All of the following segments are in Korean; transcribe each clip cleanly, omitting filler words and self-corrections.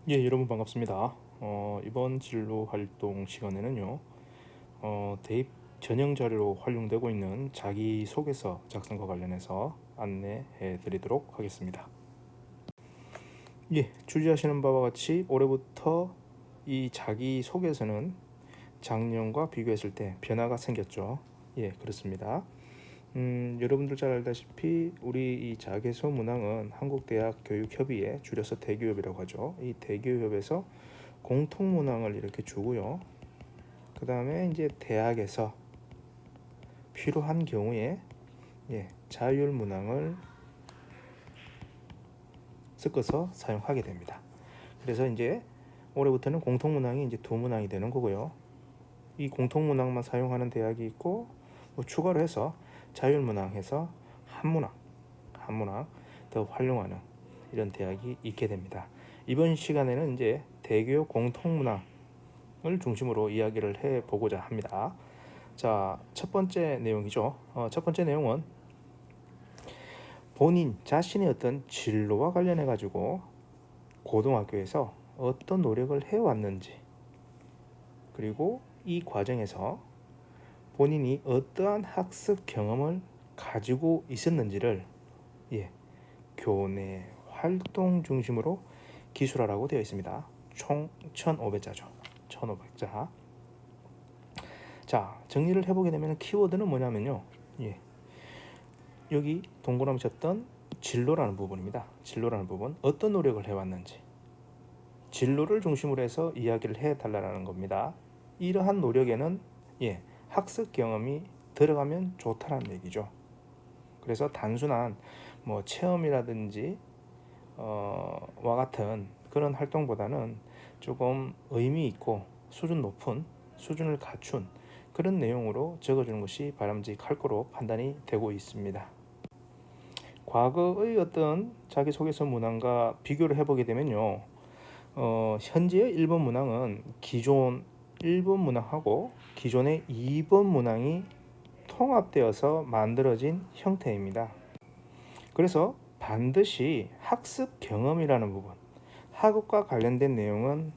예, 여러분 반갑습니다. 이번 진로 활동 시간에는요, 대입 전형 자료로 활용되고 있는 자기소개서 작성과 관련해서 안내해 드리도록 하겠습니다. 예, 주지하시는 바와 같이 올해부터 이 자기소개서는 작년과 비교했을 때 변화가 생겼죠. 예, 그렇습니다. 여러분들 잘 알다시피 우리 이 자개소 문항은 한국대학교육협의회 줄여서 대교협이라고 하죠. 이 대교협에서 공통 문항을 이렇게 주고요. 그 다음에 이제 대학에서 필요한 경우에 자율 문항을 섞어서 사용하게 됩니다. 그래서 이제 올해부터는 공통 문항이 이제 두 문항이 되는 거고요. 이 공통 문항만 사용하는 대학이 있고 뭐 추가로 해서 자율 문항해서 한 문항 더 활용하는 이런 대학이 있게 됩니다. 이번 시간에는 이제 대교 공통 문항을 중심으로 이야기를 해 보고자 합니다. 자, 첫 번째 내용이죠. 첫 번째 내용은 본인 자신의 어떤 진로와 관련해 가지고 고등학교에서 어떤 노력을 해왔는지, 그리고 이 과정에서 본인이 어떠한 학습 경험을 가지고 있었는지를 교내 활동 중심으로 기술하라고 되어 있습니다. 총 1,500자죠. 1,500자. 자, 정리를 해보게 되면 키워드는 뭐냐면요. 여기 동그라미 쳤던 진로라는 부분입니다. 진로라는 부분, 어떤 노력을 해왔는지 진로를 중심으로 해서 이야기를 해달라는 겁니다. 이러한 노력에는 학습 경험이 들어가면 좋다는 얘기죠. 그래서 단순한 뭐 체험이라든지 와 같은 그런 활동보다는 조금 의미 있고 수준 높은, 수준을 갖춘 그런 내용으로 적어주는 것이 바람직할 거로 판단이 되고 있습니다. 과거의 어떤 자기소개서 문항과 비교를 해보게 되면요, 현재의 1번 문항은 기존 1번 문항하고 기존의 2번 문항이 통합되어서 만들어진 형태입니다. 그래서 반드시 학습 경험이라는 부분, 학업과 관련된 내용은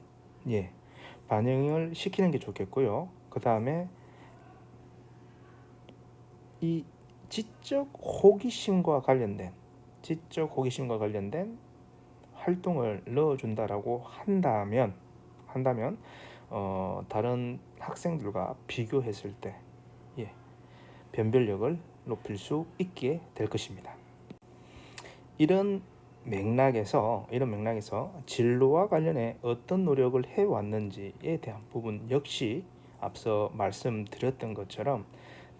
반영을 시키는 게 좋겠고요. 그 다음에 이 지적 호기심과 관련된 활동을 넣어준다라고 한다면 다른 학생들과 비교했을 때 변별력을 높일 수 있게 될 것입니다. 이런 맥락에서 진로와 관련해 어떤 노력을 해왔는지에 대한 부분 역시 앞서 말씀드렸던 것처럼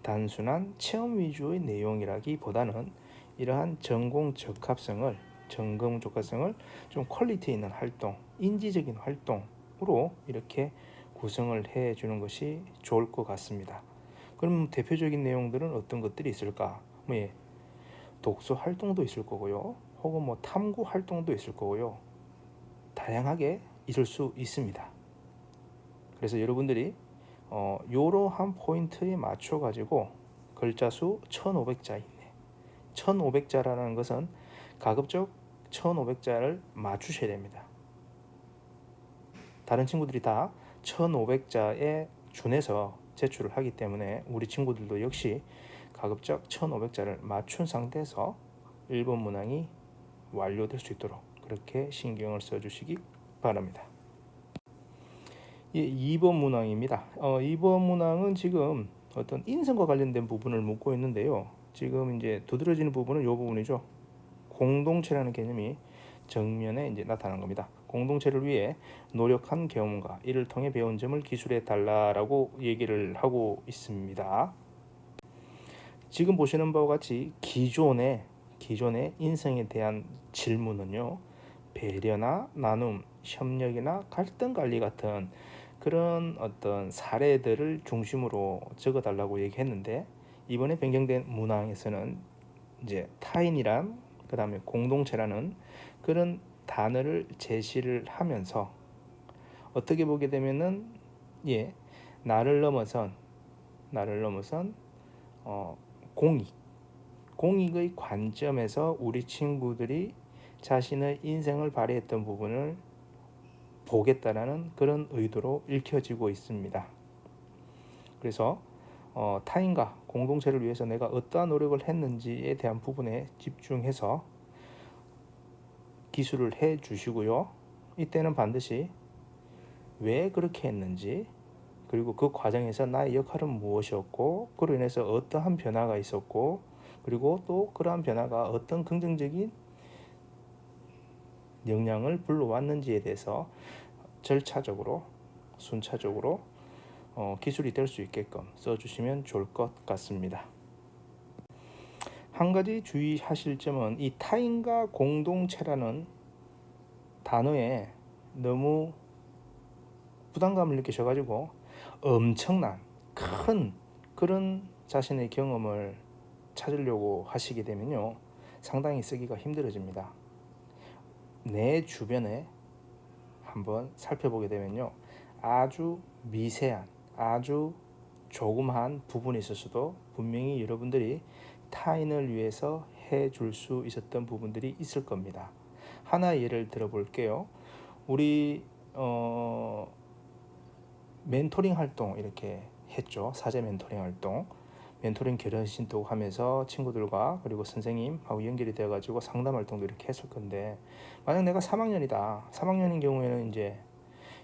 단순한 체험 위주의 내용이라기보다는 이러한 전공 적합성을 좀 퀄리티 있는 활동, 인지적인 활동으로 이렇게 구성을 해주는 것이 좋을 것 같습니다. 그럼 대표적인 내용들은 어떤 것들이 있을까? 독서 활동도 있을 거고요. 혹은 뭐 탐구 활동도 있을 거고요. 다양하게 있을 수 있습니다. 그래서 여러분들이 이러한 포인트에 맞춰 가지고 글자 수 1,500자 있네. 1,500자라는 것은 가급적 1,500자를 맞추셔야 됩니다. 다른 친구들이 다 1,500자에 준해서 제출을 하기 때문에 우리 친구들도 역시 가급적 1,500자를 맞춘 상태에서 1번 문항이 완료될 수 있도록 그렇게 신경을 써주시기 바랍니다. 2번 문항입니다. 2번 문항은 지금 어떤 인성과 관련된 부분을 묻고 있는데요. 지금 이제 두드러지는 부분은 이 부분이죠. 공동체라는 개념이 정면에 이제 나타난 겁니다. 공동체를 위해 노력한 경험과 이를 통해 배운 점을 기술해 달라라고 얘기를 하고 있습니다. 지금 보시는 바와 같이 기존의 인성에 대한 질문은요, 배려나 나눔, 협력이나 갈등 관리 같은 그런 어떤 사례들을 중심으로 적어달라고 얘기했는데, 이번에 변경된 문항에서는 이제 타인이란, 그 다음에 공동체라는 그런 단어를 제시를 하면서 어떻게 보게 되면은 나를 넘어선 어, 공익의 관점에서 우리 친구들이 자신의 인생을 발휘했던 부분을 보겠다라는 그런 의도로 읽혀지고 있습니다. 그래서 타인과 공동체를 위해서 내가 어떠한 노력을 했는지에 대한 부분에 집중해서 기술을 해 주시고요. 이때는 반드시 왜 그렇게 했는지, 그리고 그 과정에서 나의 역할은 무엇이었고, 그로 인해서 어떠한 변화가 있었고, 그리고 또 그러한 변화가 어떤 긍정적인 영향을 불러왔는지에 대해서 절차적으로, 순차적으로 기술이 될 수 있게끔 써주시면 좋을 것 같습니다. 한 가지 주의하실 점은 이 타인과 공동체라는 단어에 너무 부담감을 느끼셔가지고 엄청난 큰 그런 자신의 경험을 찾으려고 하시게 되면요, 상당히 쓰기가 힘들어집니다. 내 주변에 한번 살펴보게 되면요, 아주 미세한, 아주 조그마한 부분이 있었어도 분명히 여러분들이 타인을 위해서 해줄 수 있었던 부분들이 있을 겁니다. 하나 예를 들어 볼게요. 우리 멘토링 활동 이렇게 했죠. 사제 멘토링 활동, 멘토링 결혼신도 하면서 친구들과 그리고 선생님하고 연결이 되어가지고 상담 활동도 이렇게 했을 건데, 만약 내가 3학년이다. 3학년인 경우에는 이제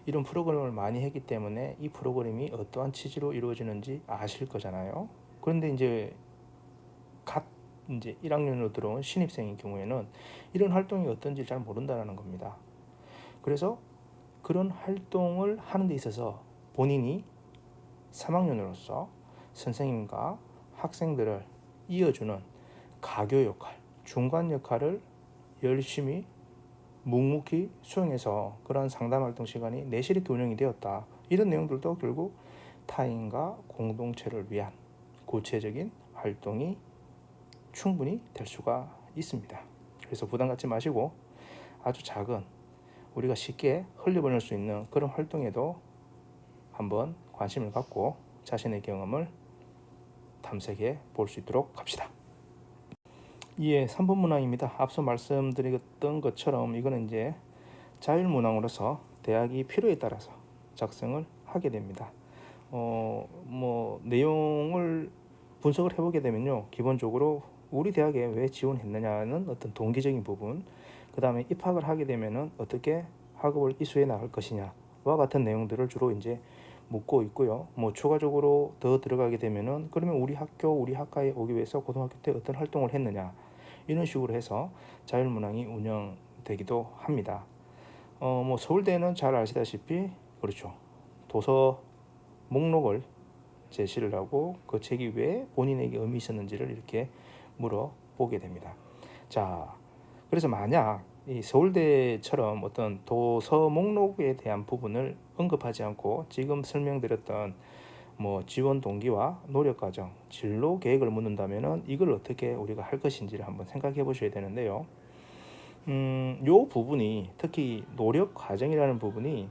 이런 프로그램을 많이 했기 때문에 이 프로그램이 어떠한 취지로 이루어지는지 아실 거잖아요. 그런데 이제 갓 이제 1학년으로 들어온 신입생인 경우에는 이런 활동이 어떤지 잘 모른다는 겁니다. 그래서 그런 활동을 하는 데 있어서 본인이 3학년으로서 선생님과 학생들을 이어주는 가교 역할, 중간 역할을 열심히 묵묵히 수행해서 그러한 상담 활동 시간이 내실 있게 운영이 되었다. 이런 내용들도 결국 타인과 공동체를 위한 구체적인 활동이 충분히 될 수가 있습니다. 그래서 부담 갖지 마시고 아주 작은, 우리가 쉽게 흘려보낼 수 있는 그런 활동에도 한번 관심을 갖고 자신의 경험을 탐색해 볼 수 있도록 합시다. 예, 3번 문항입니다. 앞서 말씀드렸던 것처럼 이거는 이제 자율문항으로서 대학이 필요에 따라서 작성을 하게 됩니다. 내용을 분석을 해보게 되면요, 기본적으로 우리 대학에 왜 지원했느냐는 어떤 동기적인 부분, 그 다음에 입학을 하게 되면은 어떻게 학업을 이수해 나갈 것이냐와 같은 내용들을 주로 이제 묻고 있고요. 추가적으로 더 들어가게 되면은 그러면 우리 학교, 우리 학과에 오기 위해서 고등학교 때 어떤 활동을 했느냐, 이런 식으로 해서 자율문항이 운영되기도 합니다. 서울대는 잘 아시다시피 그렇죠. 도서 목록을 제시를 하고 그 책이 왜 본인에게 의미 있었는지를 이렇게 물어보게 됩니다. 자, 그래서 만약 이 서울대처럼 어떤 도서 목록에 대한 부분을 언급하지 않고 지금 설명드렸던 지원 동기와 노력 과정, 진로 계획을 묻는다면은 이걸 어떻게 우리가 할 것인지를 한번 생각해 보셔야 되는데요. 요 부분이, 특히 노력 과정이라는 부분이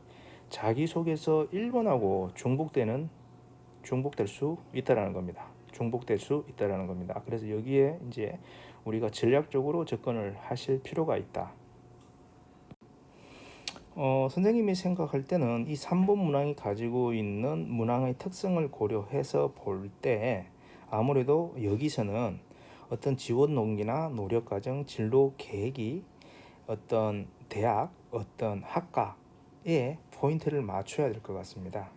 자기소개서 1번하고 중복될 수 있다라는 겁니다. 중복될 수 있다라는 겁니다. 그래서 여기에 이제 우리가 전략적으로 접근을 하실 필요가 있다. 선생님이 생각할 때는 이 3번 문항이 가지고 있는 문항의 특성을 고려해서 볼 때 아무래도 여기서는 어떤 지원 동기나 노력 과정, 진로 계획이 어떤 대학, 어떤 학과에 포인트를 맞춰야 될 것 같습니다.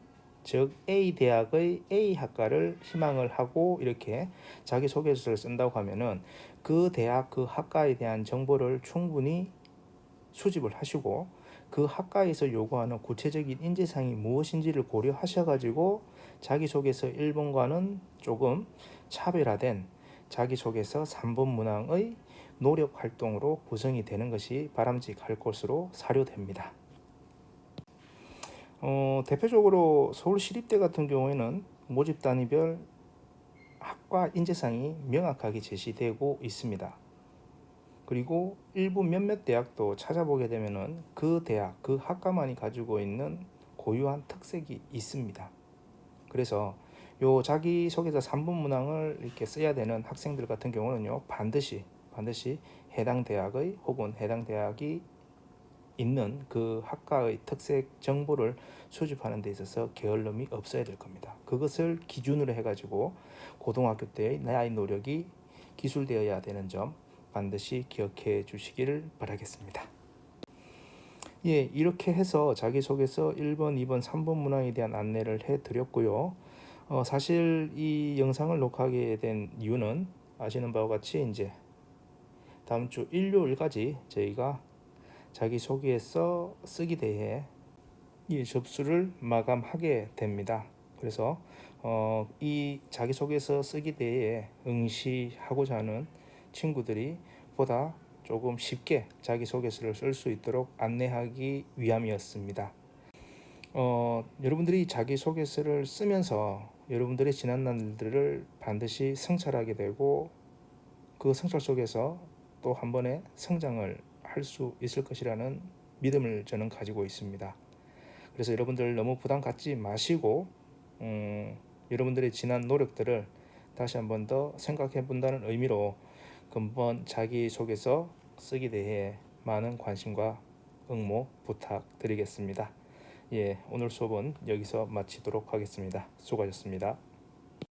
즉 A 대학의 A 학과를 희망을 하고 이렇게 자기소개서를 쓴다고 하면은 그 대학, 그 학과에 대한 정보를 충분히 수집을 하시고 그 학과에서 요구하는 구체적인 인재상이 무엇인지를 고려하셔가지고 자기소개서 1번과는 조금 차별화된 자기소개서 3번 문항의 노력 활동으로 구성이 되는 것이 바람직할 것으로 사료됩니다. 대표적으로 서울시립대 같은 경우에는 모집 단위별 학과 인재상이 명확하게 제시되고 있습니다. 그리고 일부 몇몇 대학도 찾아보게 되면은 그 대학, 그 학과만이 가지고 있는 고유한 특색이 있습니다. 그래서 요 자기소개서 3번 문항을 이렇게 써야 되는 학생들 같은 경우는요, 반드시 해당 대학의 혹은 해당 대학이 있는 그 학과의 특색 정보를 수집하는 데 있어서 게을름이 없어야 될 겁니다. 그것을 기준으로 해가지고 고등학교 때의 나의 노력이 기술되어야 되는 점 반드시 기억해 주시기를 바라겠습니다. 예, 이렇게 해서 자기소개서 1번, 2번, 3번 문항에 대한 안내를 해드렸고요. 사실 이 영상을 녹화하게 된 이유는 아시는 바와 같이 이제 다음 주 일요일까지 저희가 자기소개서 쓰기 대회 접수를 마감하게 됩니다. 그래서 이 자기소개서 쓰기 대회에 응시하고자 하는 친구들이 보다 조금 쉽게 자기소개서를 쓸 수 있도록 안내하기 위함이었습니다. 여러분들이 자기소개서를 쓰면서 여러분들의 지난 날들을 반드시 성찰하게 되고 그 성찰 속에서 또 한 번의 성장을 할 수 있을 것이라는 믿음을 저는 가지고 있습니다. 그래서 여러분들 너무 부담 갖지 마시고 여러분들의 지난 노력들을 다시 한 번 더 생각해 본다는 의미로 근본 자기소개서 쓰기 대해 많은 관심과 응모 부탁드리겠습니다. 예, 오늘 수업은 여기서 마치도록 하겠습니다. 수고하셨습니다.